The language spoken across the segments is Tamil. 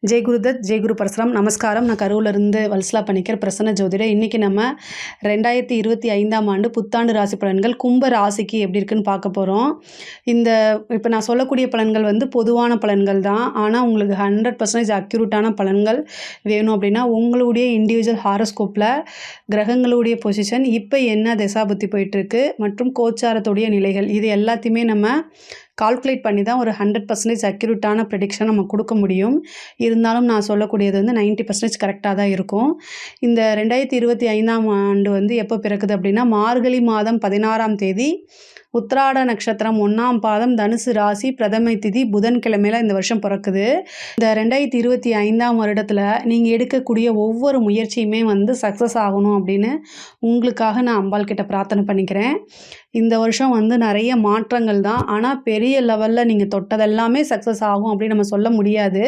ஜெய் குருதத், ஜெய் குரு பரசுராம். நமஸ்காரம். நான் கரூரிலிருந்து வல்சலா பணிக்கர், பிரசன்ன ஜோதிடர். இன்றைக்கி நம்ம 2025ஆம் ஆண்டு புத்தாண்டு ராசி பலன்கள் கும்ப ராசிக்கு எப்படி இருக்குன்னு பார்க்க போகிறோம். இப்போ நான் சொல்லக்கூடிய பலன்கள் வந்து பொதுவான பலன்கள் தான். ஆனால் உங்களுக்கு 100% அக்யூரேட்டான பலன்கள் வேணும் அப்படின்னா உங்களுடைய இண்டிவிஜுவல் ஹாரோஸ்கோப்பில் கிரகங்களுடைய பொசிஷன் இப்போ என்ன திசாபுத்தி போயிட்டுருக்கு மற்றும் கோச்சாரத்துடைய நிலைகள் இது எல்லாத்தையுமே நம்ம கால்குலேட் பண்ணி தான் ஒரு 100% அக்யூரேட்டான ப்ரெடிக்ஷன் நம்ம கொடுக்க முடியும். இருந்தாலும் நான் சொல்லக்கூடியது வந்து 90% கரெக்டாக தான் இருக்கும். இந்த 2025ஆம் ஆண்டு வந்து எப்போ பிறக்குது அப்படின்னா மார்கழி மாதம் 16ஆம் தேதி உத்திராட நட்சத்திரம் 1ஆம் பாதம் தனுசு ராசி பிரதமை திதி புதன்கிழமையில் இந்த வருஷம் பிறக்குது. இந்த 2025ஆம் வருடத்தில் நீங்கள் எடுக்கக்கூடிய ஒவ்வொரு முயற்சியுமே வந்து சக்ஸஸ் ஆகணும் அப்படின்னு உங்களுக்காக நான் அம்பாள் கிட்ட பிரார்த்தனை பண்ணிக்கிறேன். இந்த வருஷம் வந்து நிறைய மாற்றங்கள் தான். ஆனால் பெரிய லெவலில் நீங்கள் தொட்டதெல்லாமே சக்ஸஸ் ஆகும் அப்படின்னு நம்ம சொல்ல முடியாது.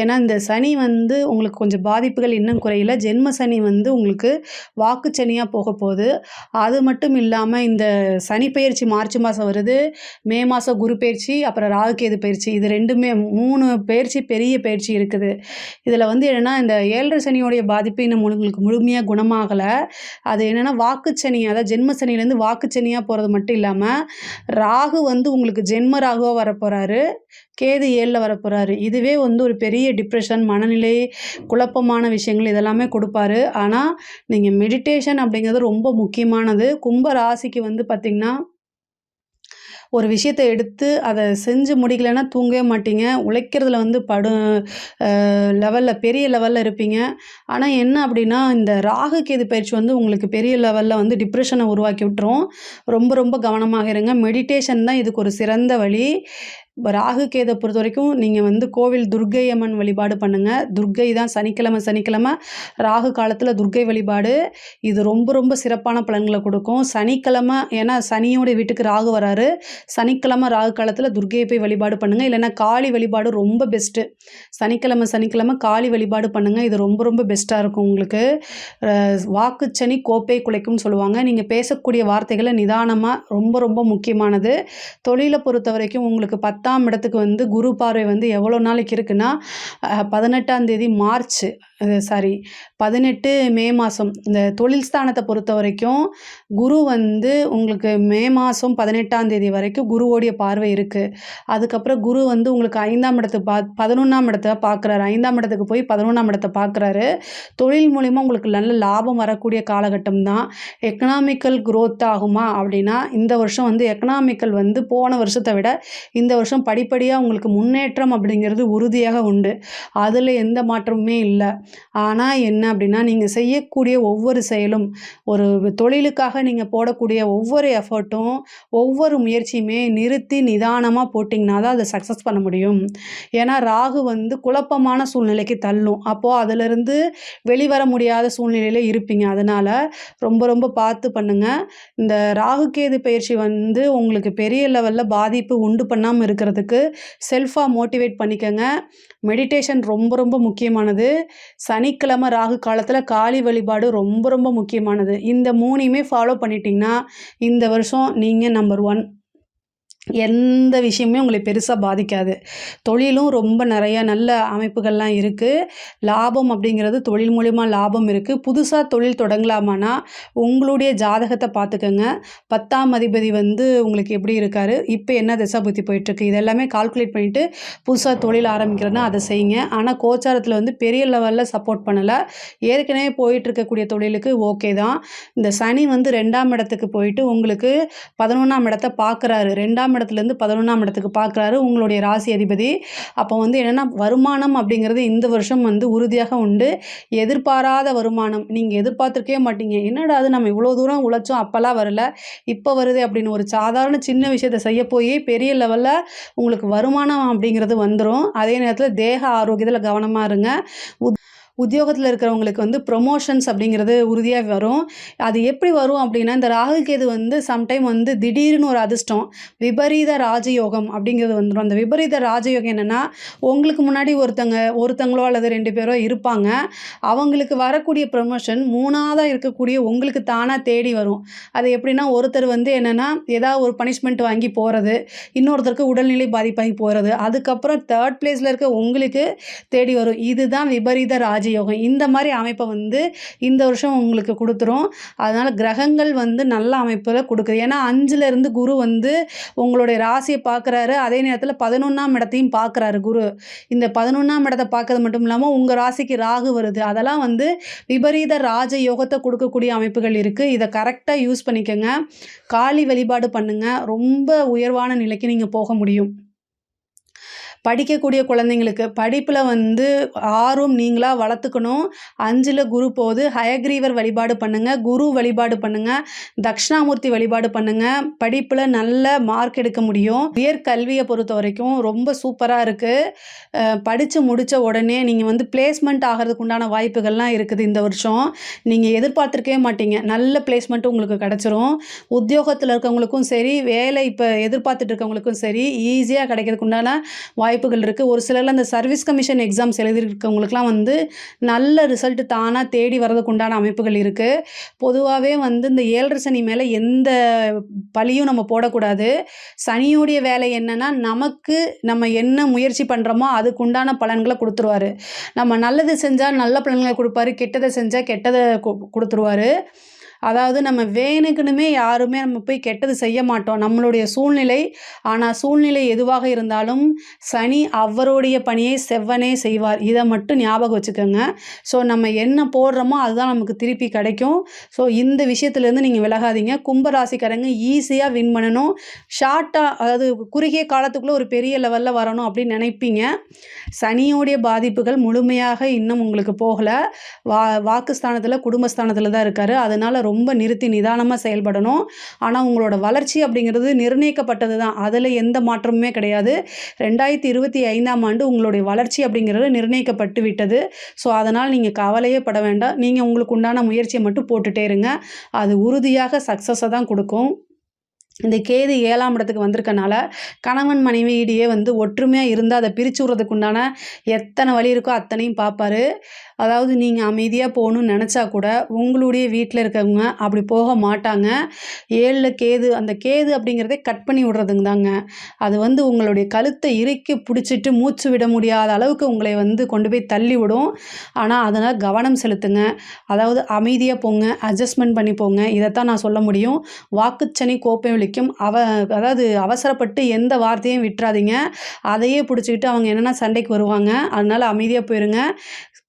ஏன்னா இந்த சனி வந்து உங்களுக்கு கொஞ்சம் பாதிப்புகள் இன்னும் குறையில. ஜென்ம சனி வந்து உங்களுக்கு வாக்கு சனியாக போக போகுது. அது மட்டும் இல்லாமல் இந்த சனி பயிற்சி மார்ச் மாதம் வருது, மே மாதம் குரு பயிற்சி, அப்புறம் ராகுகேது பயிற்சி, இது ரெண்டுமே 3 பயிற்சி பெரிய பயிற்சி இருக்குது. இதில் வந்து என்னென்னா இந்த 7.5 சனியோடைய பாதிப்பு இன்னும் உங்களுக்கு முழுமையாக குணமாகலை. அது என்னென்னா வாக்குச்சனி, அதாவது ஜென்ம சனிலேருந்து வாக்குச்சனியாக போகிறது மட்டும் இல்லாமல் ராகு வந்து உங்களுக்கு ஜென்ம ராகுவாக வரப்போகிறாரு, கேது 7ல் வரப்போகிறாரு. இதுவே வந்து ஒரு பெரிய டிப்ரெஷன், மனநிலை, குழப்பமான விஷயங்கள் இதெல்லாமே கொடுப்பாரு. ஆனால் நீங்கள் மெடிடேஷன் அப்படிங்கிறது ரொம்ப முக்கியமானது. கும்ப ராசிக்கு வந்து பார்த்திங்கன்னா ஒரு விஷயத்தை எடுத்து அதை செஞ்சு முடிக்கலைன்னா தூங்கவே மாட்டீங்க. உழைக்கிறதுல வந்து லெவலில் பெரிய லெவலில் இருப்பீங்க. ஆனால் என்ன அப்படின்னா இந்த ராகு கேது பயிற்சி வந்து உங்களுக்கு பெரிய லெவலில் வந்து டிப்ரெஷனை உருவாக்கி விட்டுரும். ரொம்ப ரொம்ப கவனமாக இருங்க. மெடிடேஷன் தான் இதுக்கு ஒரு சிறந்த வழி. ராகு கேதை பொறுத்த வரைக்கும் நீங்கள் வந்து கோவில் துர்க்கை அம்மன் வழிபாடு பண்ணுங்கள். துர்க்கை தான் சனிக்கிழமை ராகு காலத்தில் துர்க்கை வழிபாடு இது ரொம்ப ரொம்ப சிறப்பான பலன்களை கொடுக்கும். சனிக்கிழமை ஏன்னா சனியோட வீட்டுக்கு ராகு வராரு. சனிக்கிழமை ராகு காலத்தில் துர்க்கையை போய் வழிபாடு பண்ணுங்கள். இல்லைன்னா காளி வழிபாடு ரொம்ப பெஸ்ட்டு. சனிக்கிழமை காளி வழிபாடு பண்ணுங்கள். இது ரொம்ப ரொம்ப பெஸ்ட்டாக இருக்கும் உங்களுக்கு. வாக்குச்சனி கோப்பை குலைக்கும்னு சொல்லுவாங்க. நீங்கள் பேசக்கூடிய வார்த்தைகளை நிதானமாக ரொம்ப ரொம்ப முக்கியமானது. தொழிலை பொறுத்த வரைக்கும் உங்களுக்கு 10ஆம் இடத்துக்கு வந்து குரு பார்வை வந்து எவ்வளோ நாளைக்கு இருக்குன்னா 18ஆம் தேதி 18 மே மாதம். இந்த தொழில் ஸ்தானத்தை பொறுத்த வரைக்கும் குரு வந்து உங்களுக்கு மே மாதம் 18ஆம் தேதி வரைக்கும் குருவோடைய பார்வை இருக்குது. அதுக்கப்புறம் குரு வந்து உங்களுக்கு 5ஆம் இடத்துக்கு 11ஆம் இடத்தை பார்க்குறாரு. 5ஆம் இடத்துக்கு போய் 11ஆம் இடத்தை பார்க்குறாரு. தொழில் மூலிமா உங்களுக்கு நல்ல லாபம் வரக்கூடிய காலகட்டம் தான். எக்கனாமிக்கல் க்ரோத் ஆகுமா அப்படின்னா இந்த வருஷம் வந்து எக்கனாமிக்கல் வந்து போன வருஷத்தை விட இந்த வருஷம் படிப்படியாக உங்களுக்கு முன்னேற்றம் அப்படிங்கிறது உறுதியாக உண்டு. அதில் எந்த மாற்றமுமே இல்லை. ஆனால் என்ன அப்படின்னா நீங்கள் செய்யக்கூடிய ஒவ்வொரு செயலும், ஒரு தொழிலுக்காக நீங்கள் போடக்கூடிய ஒவ்வொரு எஃபர்ட்டும், ஒவ்வொரு முயற்சியுமே நிறுத்தி நிதானமாக போட்டிங்கன்னா தான் அதை சக்ஸஸ் பண்ண முடியும். ஏன்னா ராகு வந்து குழப்பமான சூழ்நிலைக்கு தள்ளும். அப்போது அதிலிருந்து வெளிவர முடியாத சூழ்நிலையில் இருப்பீங்க. அதனால் ரொம்ப ரொம்ப பார்த்து பண்ணுங்கள். இந்த ராகு கேது பயிற்சி வந்து உங்களுக்கு பெரிய லெவலில் பாதிப்பு உண்டு பண்ணாமல் இருக்கிறதுக்கு செல்ஃபாக மோட்டிவேட் பண்ணிக்கங்க. மெடிடேஷன் ரொம்ப ரொம்ப முக்கியமானது. சனிக்கிழமை ராகு காலத்தில் காளி வழிபாடு ரொம்ப ரொம்ப முக்கியமானது. இந்த 3யுமே ஃபாலோ பண்ணிட்டீங்கன்னா இந்த வருஷம் நீங்கள் நம்பர் 1. எந்த விஷயமே உங்களை பெருசாக பாதிக்காது. தொழிலும் ரொம்ப நிறையா நல்ல அமைப்புகள்லாம் இருக்குது. லாபம் அப்படிங்கிறது தொழில் மூலிமா லாபம் இருக்குது. புதுசாக தொழில் தொடங்கலாமான்னா உங்களுடைய ஜாதகத்தை பார்த்துக்கோங்க. 10ஆம் அதிபதி வந்து உங்களுக்கு எப்படி இருக்கார், இப்போ என்ன திசாபுத்தி போயிட்டுருக்கு, இதெல்லாமே கால்குலேட் பண்ணிவிட்டு புதுசாக தொழில் ஆரம்பிக்கிறதுனா அதை செய்யுங்க. ஆனால் கோச்சாரத்தில் வந்து பெரிய லெவலில் சப்போர்ட் பண்ணலை. ஏற்கனவே போயிட்டுருக்கக்கூடிய தொழிலுக்கு ஓகே தான். இந்த சனி வந்து 2ஆம் இடத்துக்கு போயிட்டு உங்களுக்கு 11ஆம் இடத்தை பார்க்குறாரு. 2ஆம் இடத்துலேருந்து 11ஆம் இடத்துக்கு பார்க்குறாரு உங்களுடைய ராசி அதிபதி. அப்போ வந்து என்னென்னா வருமானம் அப்படிங்கிறது இந்த வருஷம் வந்து உறுதியாக உண்டு. எதிர்பாராத வருமானம் நீங்கள் எதிர்பார்த்துருக்கவே மாட்டீங்க. என்னடா அது நம்ம இவ்வளோ தூரம் உழைச்சோம் அப்போல்லாம் வரல, இப்போ வருது அப்படின்னு ஒரு சாதாரண சின்ன விஷயத்தை செய்ய போய் பெரிய லெவலில் உங்களுக்கு வருமானம் அப்படிங்கிறது வந்துடும். அதே நேரத்தில் தேக ஆரோக்கியத்தில் கவனமாக இருங்க. உத்தியோகத்தில் இருக்கிறவங்களுக்கு வந்து ப்ரொமோஷன்ஸ் அப்படிங்கிறது உறுதியாக வரும். அது எப்படி வரும் அப்படின்னா, இந்த ராகு கேது வந்து சம்டைம் வந்து திடீர்னு ஒரு அதிர்ஷ்டம், விபரீத ராஜயோகம் அப்படிங்கிறது வந்துரும். அந்த விபரீத ராஜயோகம் என்னென்னா, உங்களுக்கு முன்னாடி ஒருத்தங்களோ அல்லது 2 பேரோ இருப்பாங்க. அவங்களுக்கு வரக்கூடிய ப்ரமோஷன் 3ஆவதா இருக்கக்கூடிய உங்களுக்கு தானா தேடி வரும். அது எப்படின்னா, ஒருத்தர் வந்து என்னென்னா, ஏதாவது ஒரு பனிஷ்மெண்ட் வாங்கி போறது, இன்னொருத்தருக்கு உடல்நிலை பாதிப்பாகி போறது, அதுக்கப்புறம் 3rd பிளேஸில் இருக்க உங்களுக்கு தேடி வரும். இதுதான் விபரீத ராஜயோகம். இந்த மாதிரி அமைப்பை வந்து இந்த வருஷம் உங்களுக்கு கொடுத்துரும். அதனால் கிரகங்கள் வந்து நல்ல அமைப்பில் கொடுக்குது. ஏன்னா 5லேருந்து குரு வந்து உங்களுடைய ராசியை பார்க்குறாரு. அதே நேரத்தில் 11ஆம் இடத்தையும் பார்க்குறாரு குரு. இந்த 11ஆம் இடத்தை பார்க்கறது மட்டும் இல்லாமல் உங்கள் ராசிக்கு ராகு வருது. அதெல்லாம் வந்து விபரீத ராஜ யோகத்தை கொடுக்கக்கூடிய அமைப்புகள் இருக்குது. இதை கரெக்டாக யூஸ் பண்ணிக்கோங்க. காளி வழிபாடு பண்ணுங்கள். ரொம்ப உயர்வான நிலைக்கு நீங்கள் போக முடியும். படிக்கக்கூடிய குழந்தைங்களுக்கு படிப்பில் வந்து ஆர்வம் நீங்களாக வளர்த்துக்கணும். 5ல் குரு போகுது. ஹயக்ரீவர் வழிபாடு பண்ணுங்கள். குரு வழிபாடு பண்ணுங்கள். தட்சிணாமூர்த்தி வழிபாடு பண்ணுங்கள். படிப்பில் நல்ல மார்க் எடுக்க முடியும். உயர்கல்வியை பொறுத்த வரைக்கும் ரொம்ப சூப்பராக இருக்குது. படித்து முடித்த உடனே நீங்கள் வந்து பிளேஸ்மெண்ட் ஆகிறதுக்கு உண்டான வாய்ப்புகள்லாம் இருக்குது. இந்த வருஷம் நீங்கள் எதிர்பார்த்துருக்கவே மாட்டீங்க. நல்ல பிளேஸ்மெண்ட்டு உங்களுக்கு கிடச்சிரும். உத்தியோகத்தில் இருக்கவங்களுக்கும் சரி, வேலை இப்போ எதிர்பார்த்துட்டு இருக்கவங்களுக்கும் சரி, ஈஸியாக கிடைக்கிறதுக்கு உண்டான வாய்ப்புகள் இருக்குது. ஒரு சிலர்லாம் அந்த சர்வீஸ் கமிஷன் எக்ஸாம்ஸ் எழுதியிருக்கவங்களுக்குலாம் வந்து நல்ல ரிசல்ட் தானாக தேடி வரதுக்கு உண்டான அமைப்புகள் இருக்குது. பொதுவாகவே வந்து இந்த 7.5 சனி மேலே எந்த பழியும் நம்ம போடக்கூடாது. சனியுடைய வேலை என்னென்னா, நம்ம என்ன முயற்சி பண்ணுறோமோ அதுக்கு உண்டான பலன்களை கொடுத்துருவாரு. நம்ம நல்லது செஞ்சால் நல்ல பலன்களை கொடுப்பாரு, கெட்டதை செஞ்சால் கெட்டதை கொடுத்துருவாரு. அதாவது நம்ம வேணுக்குனுமே யாருமே நம்ம போய் கெட்டது செய்ய மாட்டோம். நம்மளுடைய சூழ்நிலை. ஆனால் சூழ்நிலை எதுவாக இருந்தாலும் சனி அவருடைய பணியை செவ்வனே செய்வார். இதை மட்டும் ஞாபகம் வச்சுக்கோங்க. ஸோ நம்ம என்ன போடுறோமோ அதுதான் நமக்கு திருப்பி கிடைக்கும். ஸோ இந்த விஷயத்துலேருந்து நீங்கள் விலகாதீங்க. கும்பராசிக்காரங்க ஈஸியாக வின் பண்ணணும். ஷார்ட்டாக, அதாவது குறுகிய காலத்துக்குள்ளே ஒரு பெரிய லெவலில் வரணும் அப்படின்னு நினைப்பீங்க. சனியோடைய பாதிப்புகள் முழுமையாக இன்னும் உங்களுக்கு போகலை. வாக்குஸ்தானத்தில் குடும்பஸ்தானத்தில் தான் இருக்கார். அதனால் ரொம்ப நிறுத்தி நிதானமாக செயல்படணும். ஆனால் உங்களோட வளர்ச்சி அப்படிங்கிறது நிர்ணயிக்கப்பட்டது தான். அதில் எந்த மாற்றமுமே கிடையாது. 2025ஆம் ஆண்டு உங்களுடைய வளர்ச்சி அப்படிங்கிறது நிர்ணயிக்கப்பட்டு விட்டது. ஸோ அதனால் நீங்கள் கவலையே பட வேண்டாம். நீங்கள் உங்களுக்கு உண்டான முயற்சியை மட்டும் போட்டுகிட்டே இருங்க. அது உறுதியாக சக்ஸஸை தான் கொடுக்கும். இந்த கேது 7ஆம் இடத்துக்கு வந்திருக்கனால கணவன் மனைவியிடையே வந்து ஒற்றுமையாக இருந்தால் அதை பிரித்து விட்றதுக்கு உண்டான எத்தனை வழி இருக்கோ அத்தனையும் பார்ப்பாரு. அதாவது நீங்கள் அமைதியாக போகணுன்னு நினச்சா கூட உங்களுடைய வீட்டில் இருக்கவங்க அப்படி போக மாட்டாங்க. 7ல் கேது, அந்த கேது அப்படிங்கிறதே கட் பண்ணி விடுறதுங்க தாங்க. அது வந்து உங்களுடைய கழுத்தை இறுக்கி பிடிச்சிட்டு மூச்சு விட முடியாத அளவுக்கு உங்களை வந்து கொண்டு போய் தள்ளி விடும். ஆனால் அதனால் கவனம் செலுத்துங்க. அதாவது அமைதியாக போங்க, அட்ஜஸ்ட்மெண்ட் பண்ணி போங்க. இதைத்தான் நான் சொல்ல முடியும். வாக்குச்சனி கோப்பை வலிக்கும். அதாவது அவசரப்பட்டு எந்த வார்த்தையும் விட்டுறாதீங்க. அதையே பிடிச்சிக்கிட்டு அவங்க என்னென்னா சண்டைக்கு வருவாங்க. அதனால் அமைதியாக போயிருங்க.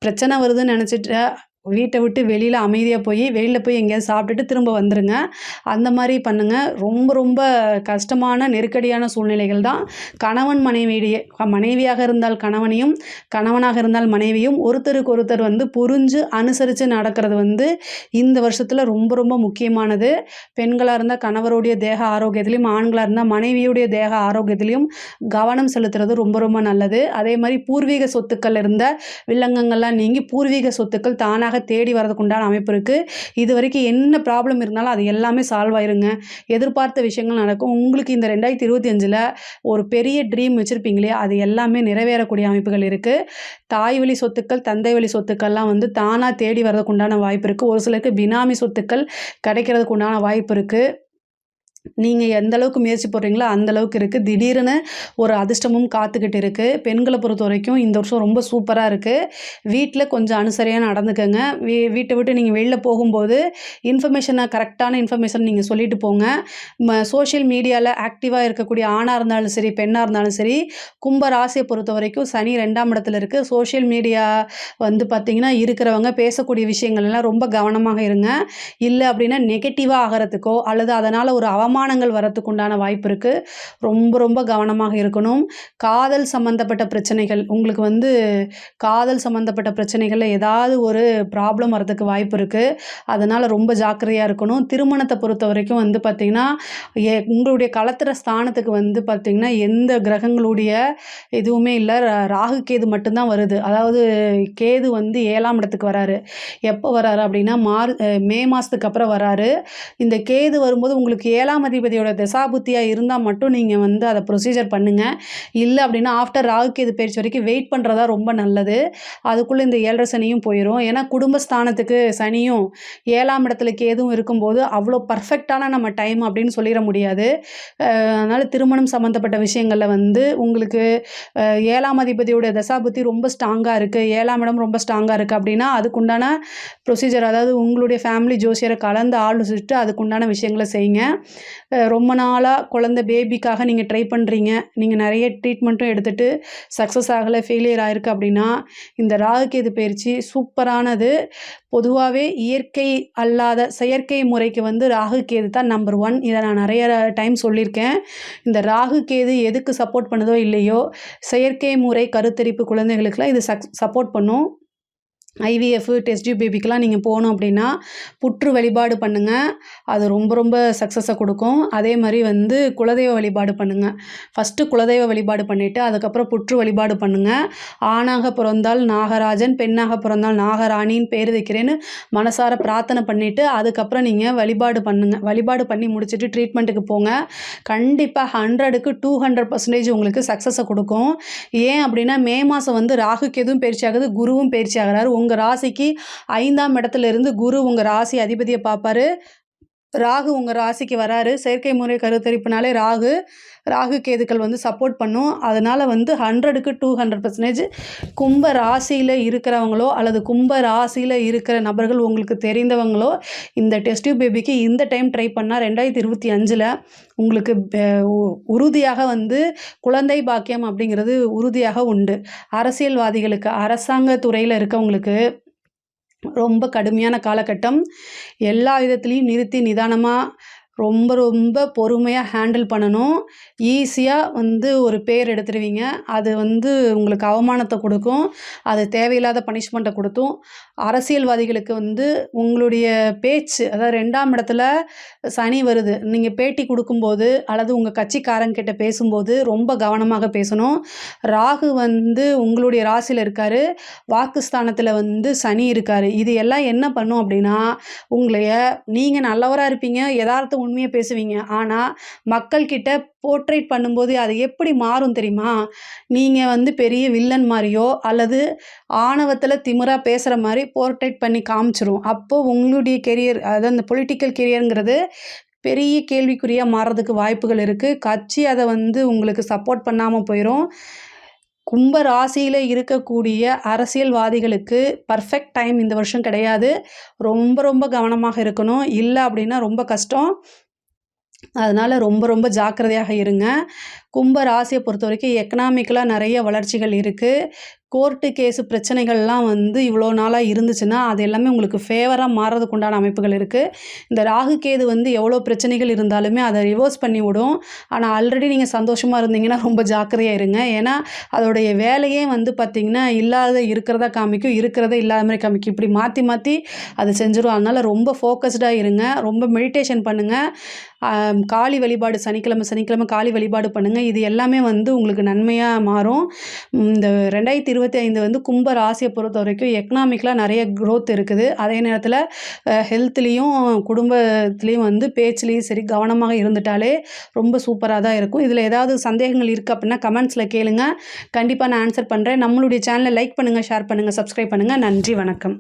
பிரச்சனை வருதுன்னு நினச்சிட்டு வீட்டை விட்டு வெளியில் அமைதியாக வெளியில் போய் எங்கேயாவது சாப்பிட்டுட்டு திரும்ப வந்துடுங்க. அந்த மாதிரி பண்ணுங்கள். ரொம்ப ரொம்ப கஷ்டமான நெருக்கடியான சூழ்நிலைகள் தான். கணவன் மனைவியாக இருந்தால் கணவனையும், கணவனாக இருந்தால் மனைவியும் ஒருத்தருக்கு ஒருத்தர் வந்து புரிஞ்சு அனுசரித்து நடக்கிறது வந்து இந்த வருஷத்தில் ரொம்ப ரொம்ப முக்கியமானது. பெண்களாக இருந்தால் கணவருடைய தேக ஆரோக்கியத்திலையும், ஆண்களாக இருந்தால் மனைவியுடைய தேக ஆரோக்கியத்திலையும் கவனம் செலுத்துறது ரொம்ப ரொம்ப நல்லது. அதே மாதிரி பூர்வீக சொத்துக்கள் இருந்த வில்லங்கங்கள்லாம் நீங்கி பூர்வீக சொத்துக்கள் தானாக தேடி வரதுக்கு உண்டான அமைப்பு இருக்குது. இது வரைக்கும் என்ன ப்ராப்ளம் இருந்தாலும் அது எல்லாமே சால்வ் ஆயிருங்க. எதிர்பார்த்த விஷயங்கள் நடக்கும். உங்களுக்கு இந்த 2025ல் ஒரு பெரிய ட்ரீம் வச்சுருப்பீங்களே, அது எல்லாமே நிறைவேறக்கூடிய அமைப்புகள் இருக்குது. தாய் வழி சொத்துக்கள், தந்தை வழி சொத்துக்கள்லாம் வந்து தானாக தேடி வரதுக்கு உண்டான வாய்ப்பு இருக்குது. ஒரு சிலருக்கு பினாமி சொத்துக்கள் கிடைக்கிறதுக்கு உண்டான வாய்ப்பு இருக்குது. நீங்கள் எந்த அளவுக்கு முயற்சி போடுறீங்களோ அந்த அளவுக்கு இருக்குது. திடீர்னு ஒரு அதிர்ஷ்டமும் காத்துக்கிட்டு இருக்குது. பெண்களை பொறுத்த வரைக்கும் இந்த வருஷம் ரொம்ப சூப்பராக இருக்குது. வீட்டில் கொஞ்சம் அனுசரியாக நடந்துக்கங்க. வீட்டை விட்டு நீங்கள் வெளியில் போகும்போது கரெக்டான இன்ஃபர்மேஷன் நீங்கள் சொல்லிட்டு போங்க. சோஷியல் மீடியாவில் ஆக்டிவாக இருக்கக்கூடிய ஆணாக இருந்தாலும் சரி, பெண்ணாக இருந்தாலும் சரி, கும்ப ராசியை பொறுத்த வரைக்கும் சனி 2ஆம் இடத்துல இருக்குது. சோஷியல் மீடியா வந்து பார்த்திங்கன்னா இருக்கிறவங்க பேசக்கூடிய விஷயங்கள் எல்லாம் ரொம்ப கவனமாக இருங்க. இல்லை அப்படின்னா நெகட்டிவாக ஆகிறதுக்கோ அல்லது அதனால் ஒரு அவமானங்கள் வரத்துக்கு உண்டான வாய்ப்பு இருக்குது. ரொம்ப ரொம்ப கவனமாக இருக்கணும். காதல் சம்மந்தப்பட்ட பிரச்சனைகள் உங்களுக்கு வந்து காதல் சம்மந்தப்பட்ட பிரச்சனைகளில் ஏதாவது ஒரு ப்ராப்ளம் வரதுக்கு வாய்ப்பு இருக்குது. அதனால் ரொம்ப ஜாக்கிரதையாக இருக்கணும். திருமணத்தை பொறுத்த வரைக்கும் வந்து பார்த்திங்கன்னா உங்களுடைய களத்திர ஸ்தானத்துக்கு வந்து பார்த்திங்கன்னா எந்த கிரகங்களுடைய எதுவுமே இல்லை. ராகு கேது மட்டும்தான் வருது. அதாவது கேது வந்து 7ஆம் இடத்துக்கு வராரு. எப்போ வராரு அப்படின்னா மே மாதத்துக்கு அப்புறம் வராரு. இந்த கேது வரும்போது உங்களுக்கு 7ஆம் அதிபதியோட தசாபுத்தியாக இருந்தால் மட்டும் நீங்கள் வந்து அதை ப்ரொசீஜர் பண்ணுங்கள். இல்லை அப்படின்னா ஆஃப்டர் ராகு கேது பயிற்சி வரைக்கும் வெயிட் பண்ணுறதா ரொம்ப நல்லது. அதுக்குள்ளே இந்த 7.5 சனியும் போயிடும். ஏன்னா குடும்பஸ்தானத்துக்கு சனியும் 7ஆம் இடத்துல கேதுவும் இருக்கும்போது அவ்வளோ பர்ஃபெக்டான நம்ம டைம் அப்படின்னு சொல்லிட முடியாது. அதனால் திருமணம் சம்மந்தப்பட்ட விஷயங்களில் வந்து உங்களுக்கு 7ஆம் அதிபதியோட தசாபுத்தி ரொம்ப ஸ்ட்ராங்காக இருக்குது, 7ஆம் இடம் ரொம்ப ஸ்ட்ராங்காக இருக்குது அப்படின்னா அதுக்குண்டான ப்ரொசீஜர், அதாவது உங்களுடைய ஃபேமிலி ஜோசியரை கலந்து ஆலோசிச்சுட்டு அதுக்குண்டான விஷயங்களை செய்யுங்க. ரொம்ப நாளாக குழந்தை பேபிக்காக நீங்கள் ட்ரை பண்ணுறீங்க, நீங்கள் நிறைய ட்ரீட்மெண்ட்டும் எடுத்துகிட்டு சக்ஸஸ் ஆகலை, ஃபெயிலியர் ஆகிருக்கு அப்படின்னா இந்த ராகு கேது பயிற்சி சூப்பரானது. பொதுவாகவே இயற்கை அல்லாத செயற்கை முறைக்கு வந்து ராகு கேது தான் நம்பர் 1. இதை நான் நிறைய டைம் சொல்லியிருக்கேன். இந்த ராகு கேது எதுக்கு சப்போர்ட் பண்ணுதோ இல்லையோ செயற்கை முறை கருத்தரிப்பு குழந்தைகளுக்கெல்லாம் இது சப்போர்ட் பண்ணும். IVF டெஸ்ட் டியூப் பேபிக்கெலாம் நீங்கள் போகணும் அப்படின்னா புற்று வழிபாடு பண்ணுங்கள். அது ரொம்ப ரொம்ப சக்ஸஸை கொடுக்கும். அதே மாதிரி வந்து குலதெய்வ வழிபாடு பண்ணுங்கள். ஃபஸ்ட்டு குலதெய்வ வழிபாடு பண்ணிவிட்டு அதுக்கப்புறம் புற்று வழிபாடு பண்ணுங்கள். ஆணாக பிறந்தால் நாகராஜன், பெண்ணாக பிறந்தால் நாகராணின்னு பேர் வைக்கிறேன்னு மனசார பிரார்த்தனை பண்ணிவிட்டு அதுக்கப்புறம் நீங்கள் வழிபாடு பண்ணுங்கள். வழிபாடு பண்ணி முடிச்சுட்டு ட்ரீட்மெண்ட்டுக்கு போங்க. கண்டிப்பாக 100க்கு 200% உங்களுக்கு சக்ஸஸை கொடுக்கும். ஏன் அப்படின்னா மே மாதம் வந்து ராகு கேதுவும் பயிற்சி ஆகுது, குருவும் பயிற்சி ஆகிறாரு. உங்கள் ராசிக்கு 5ஆம் இடத்துல இருந்து குரு உங்கள் ராசி அதிபதியை பார்ப்பாரு. ராகு உங்கள் ராசிக்கு வராரு. செயற்கை முறை கருத்தரிப்புனாலே ராகு கேதுக்கள் வந்து சப்போர்ட் பண்ணும். அதனால் வந்து 100க்கு 200% கும்ப ராசியில் இருக்கிறவங்களோ அல்லது கும்ப ராசியில் இருக்கிற நபர்கள் உங்களுக்கு தெரிந்தவங்களோ இந்த டெஸ்ட் டியூப் பேபிக்கு இந்த டைம் ட்ரை பண்ணால் 2025ல் உங்களுக்கு உறுதியாக வந்து குழந்தை பாக்கியம் அப்படிங்கிறது உறுதியாக உண்டு. அரசியல்வாதிகளுக்கு, அரசாங்க துறையில் இருக்கவங்களுக்கு ரொம்ப கடுமையான காலகட்டம். எல்லா விதத்துலேயும் நிறுத்தி நிதானமாக ரொம்ப ரொம்ப பொறுமையாக ஹேண்டில் பண்ணணும். ஈஸியாக வந்து ஒரு பேர் எடுத்துருவீங்க. அது வந்து உங்களுக்கு அவமானத்தை கொடுக்கும். அது தேவையில்லாத பனிஷ்மெண்ட்டை கொடுத்தும். அரசியல்வாதிகளுக்கு வந்து உங்களுடைய பேச்சு, அதாவது 2ஆம் இடத்துல சனி வருது, நீங்கள் பேட்டி கொடுக்கும்போது அல்லது உங்கள் கட்சிக்காரங்கிட்ட பேசும்போது ரொம்ப கவனமாக பேசணும். ராகு வந்து உங்களுடைய ராசியில் இருக்கார், வாக்குஸ்தானத்தில் வந்து சனி இருக்கார். இது எல்லாம் என்ன பண்ணும் அப்படின்னா நீங்கள் நல்லவராக இருப்பீங்க, யதார்த்த உண்மையை பேசுவீங்க. ஆனால் மக்கள்கிட்ட போர்ட்ரேட் பண்ணும்போது அது எப்படி மாறும் தெரியுமா? நீங்கள் வந்து பெரிய வில்லன் மாதிரியோ அல்லது ஆணவத்தில் திமிராக பேசுகிற மாதிரி போர்ட்ரேட் பண்ணி காமிச்சிரும். அப்போது உங்களுடைய கெரியர், அதாவது அந்த பொலிட்டிக்கல் கெரியருங்கிறது பெரிய கேள்விக்குறியாக மாறுறதுக்கு வாய்ப்புகள் இருக்குது. கட்சி அதை வந்து உங்களுக்கு சப்போர்ட் பண்ணாமல் போயிடும். கும்ப ராசியில் இருக்கக்கூடிய அரசியல்வாதிகளுக்கு பர்ஃபெக்ட் டைம் இந்த வருஷம் கிடையாது. ரொம்ப ரொம்ப கவனமாக இருக்கணும். இல்லை அப்படின்னா ரொம்ப கஷ்டம். அதனால் ரொம்ப ரொம்ப ஜாக்கிரதையாக இருங்க. கும்ப ராசியை பொறுத்த வரைக்கும் எக்கனாமிக்கலாக நிறைய வளர்ச்சிகள் இருக்குது. கோர்ட்டு கேஸு பிரச்சனைகள்லாம் வந்து இவ்வளோ நாளாக இருந்துச்சுன்னா அது எல்லாமே உங்களுக்கு ஃபேவராக மாறுறதுக்கு உண்டான அமைப்புகள் இருக்குது. இந்த ராகு கேது வந்து எவ்வளோ பிரச்சனைகள் இருந்தாலுமே அதை ரிவர்ஸ் பண்ணி விடும். ஆனால் ஆல்ரெடி நீங்கள் சந்தோஷமாக இருந்தீங்கன்னா ரொம்ப ஜாக்கிரதையாக இருங்க. ஏன்னா அதோடைய வேலையே வந்து பார்த்திங்கன்னா இல்லாத இருக்கிறதா காமிக்கும், இருக்கிறத இல்லாத மாதிரி காமிக்கும். இப்படி மாற்றி மாற்றி அதை செஞ்சிடும். அதனால் ரொம்ப ஃபோக்கஸ்டாக இருங்க. ரொம்ப மெடிடேஷன் பண்ணுங்கள். காளி வழிபாடு சனிக்கிழமை காளி வழிபாடு பண்ணுங்கள். இது எல்லாமே வந்து உங்களுக்கு நன்மையாக மாறும். இந்த 2025 வந்து கும்ப ராசியை பொறுத்த வரைக்கும் எக்கனாமிக்கலாக நிறைய க்ரோத் இருக்குது. அதே நேரத்தில் ஹெல்த்லேயும் குடும்பத்துலேயும் வந்து பேச்சுலேயும் சரி கவனமாக இருந்துட்டாலே ரொம்ப சூப்பராக தான் இருக்கும். இதில் ஏதாவது சந்தேகங்கள் இருக்குது அப்படின்னா கமெண்ட்ஸில் கேளுங்க. கண்டிப்பாக நான் ஆன்சர் பண்ணுறேன். நம்மளுடைய சேனலை லைக் பண்ணுங்கள், ஷேர் பண்ணுங்கள், சப்ஸ்கிரைப் பண்ணுங்கள். நன்றி, வணக்கம்.